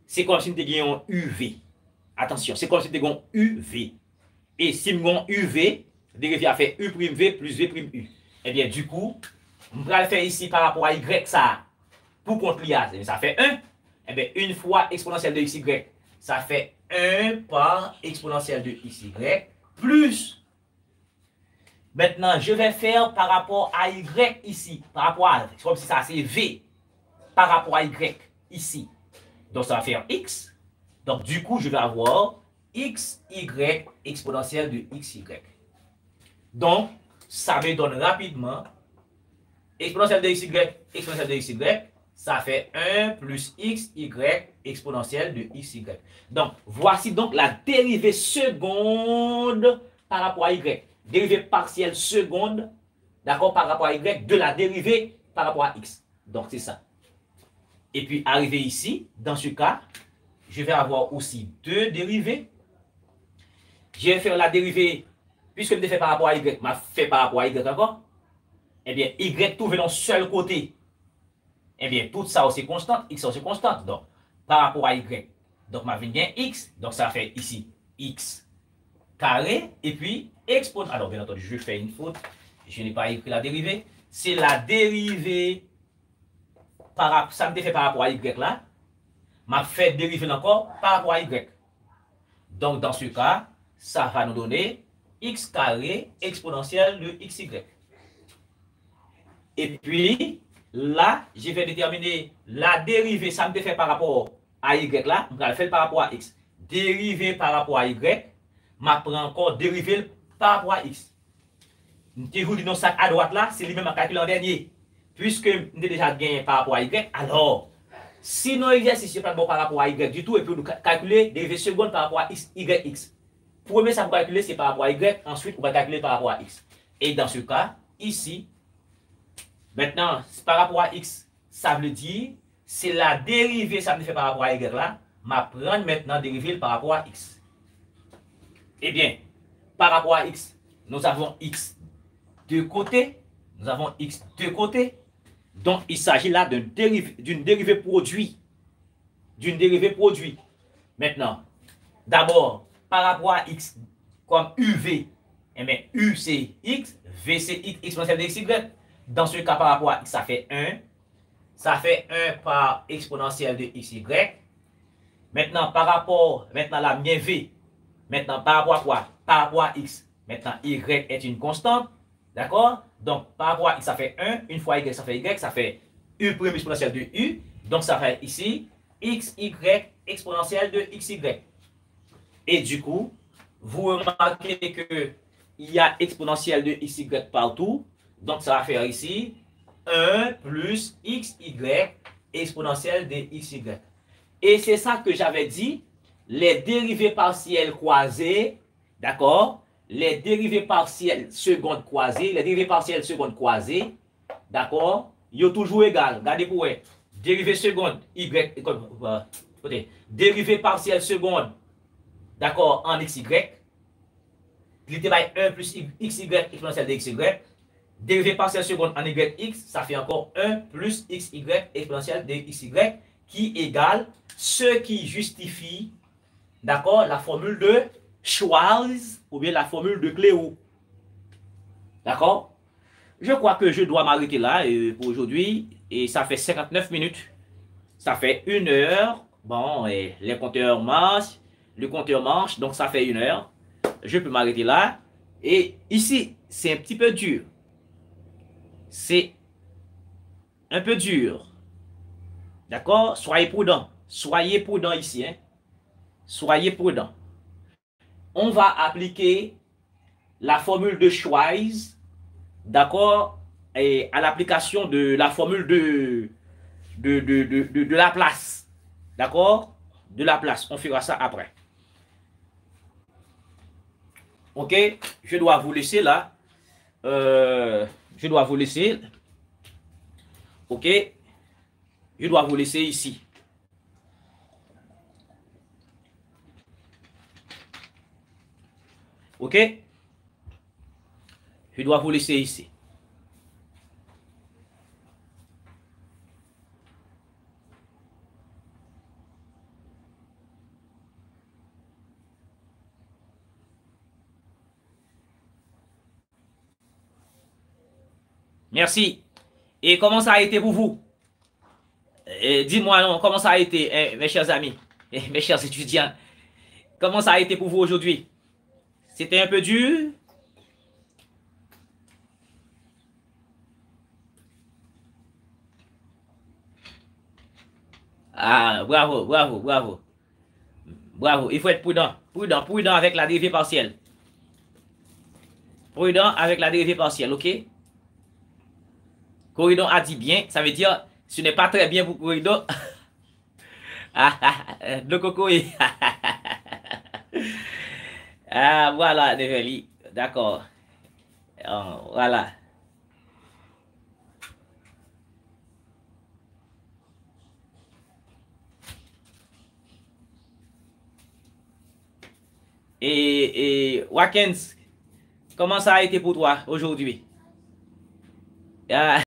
C'est comme si nous avions un UV. Attention, c'est comme si nous avions un UV. Et si nous avons UV, dérivé à faire U'V plus V'U. Eh bien, du coup, on va le faire ici par rapport à Y, ça, pour contre l'IA, ça fait 1. Eh bien, une fois exponentielle de XY, ça fait 1 par exponentielle de XY, plus. Maintenant, je vais faire par rapport à Y ici, par rapport à, c'est comme si ça c'est V, par rapport à Y ici. Donc, ça va faire X. Donc, du coup, je vais avoir XY exponentielle de XY. Donc, ça me donne rapidement exponentielle de XY, exponentielle de XY, ça fait 1 plus XY exponentielle de XY. Donc, voici donc la dérivée seconde par rapport à Y. Dérivée partielle seconde, d'accord, par rapport à Y, de la dérivée par rapport à X. Donc, c'est ça. Et puis, arrivé ici, dans ce cas, je vais avoir aussi deux dérivées. Je vais faire la dérivée, puisque je l'ai fait par rapport à Y, je fait par rapport à Y encore. Eh bien, Y trouvé dans seul côté. Eh bien, tout ça aussi constante, X aussi constante. Donc, par rapport à Y, donc ma bien X, donc ça fait ici X carré, et puis exponentielle. Alors, bien entendu, je fais une faute, je n'ai pas écrit la dérivée. C'est la dérivée, ça me fait par rapport à Y là, m'a fait dériver encore par rapport à Y. Donc, dans ce cas, ça va nous donner X carré exponentielle de XY. Et puis, là, je vais déterminer la dérivée, ça me fait par rapport à Y là, je vais le faire par rapport à X. Dérivée par rapport à Y, m'apprend encore dérivée par rapport à X. Je vous dis dans sac à droite là, c'est lui-même à calculer en dernier. Puisque nous déjà gagné par rapport à Y, alors, si nos exercices n'est pas bon par rapport à Y du tout, et puis nous calculer dérivée seconde par rapport à X, Y, X. Premier, ça vous calculer, c'est par rapport à Y, ensuite, on va calculer par rapport à X. Et dans ce cas, ici, maintenant, par rapport à X, ça veut dire, c'est la dérivée, ça me fait par rapport à Y là, m'apprendre maintenant dériver par rapport à X. Eh bien, par rapport à X, nous avons X de côté, nous avons X de côté. Donc, il s'agit là d'une dérivée produit. D'une dérivée produit. Maintenant, d'abord, par rapport à X, comme UV, eh bien, U c'est X, V c'est X exponentielle de XY. Dans ce cas, par rapport à X, ça fait 1. Ça fait 1 par exponentielle de XY. Maintenant, par rapport, maintenant la mien V. Maintenant, par rapport à quoi? Par rapport à X. Maintenant, Y est une constante. D'accord? Donc, par rapport à X, ça fait 1. Une fois Y, ça fait Y. Ça fait U' exponentielle de U. Donc, ça fait ici XY exponentielle de XY. Et du coup, vous remarquez qu'il y a exponentielle de XY partout. Donc, ça va faire ici 1 plus XY exponentielle de XY. Et c'est ça que j'avais dit. Les dérivées partielles croisées, d'accord? Les dérivées partielles secondes croisées, les dérivées partielles secondes croisées, d'accord? yo toujours égal. Regardez pour eux. Dérivée seconde, y, dérivée partielle seconde, d'accord, en xy. Il était 1 plus xy exponentielle de xy. Dérivée partielle seconde en yx, ça fait encore 1 plus xy exponentielle de xy qui égale ce qui justifie, d'accord, la formule de Schwarz ou bien la formule de Cléo. D'accord? Je crois que je dois m'arrêter là pour aujourd'hui. Et ça fait 59 minutes. Ça fait 1 heure. Bon, et les compteurs marchent. Le compteur marche, donc ça fait 1 heure. Je peux m'arrêter là. Et ici, c'est un petit peu dur. C'est un peu dur. D'accord? Soyez prudent. Soyez prudent ici. Hein? Soyez prudent. On va appliquer la formule de Schwarz, d'accord, et à l'application de la formule de Laplace. D'accord? De Laplace. On fera ça après. Ok? Je dois vous laisser là. Je dois vous laisser. Ok? Je dois vous laisser ici. Ok? Je dois vous laisser ici. Merci. Et comment ça a été pour vous? Dis-moi non, comment ça a été, mes chers amis, mes chers étudiants? Comment ça a été pour vous aujourd'hui? C'était un peu dur? Ah, bravo, bravo, bravo. Bravo, il faut être prudent. Prudent, prudent avec la dérivée partielle. Prudent avec la dérivée partielle, ok? Corridon a dit bien, ça veut dire ce n'est pas très bien pour Corridon. Le coco est. Ah, voilà, Neveli. D'accord. Voilà. Et Watkins, comment ça a été pour toi aujourd'hui? Ah.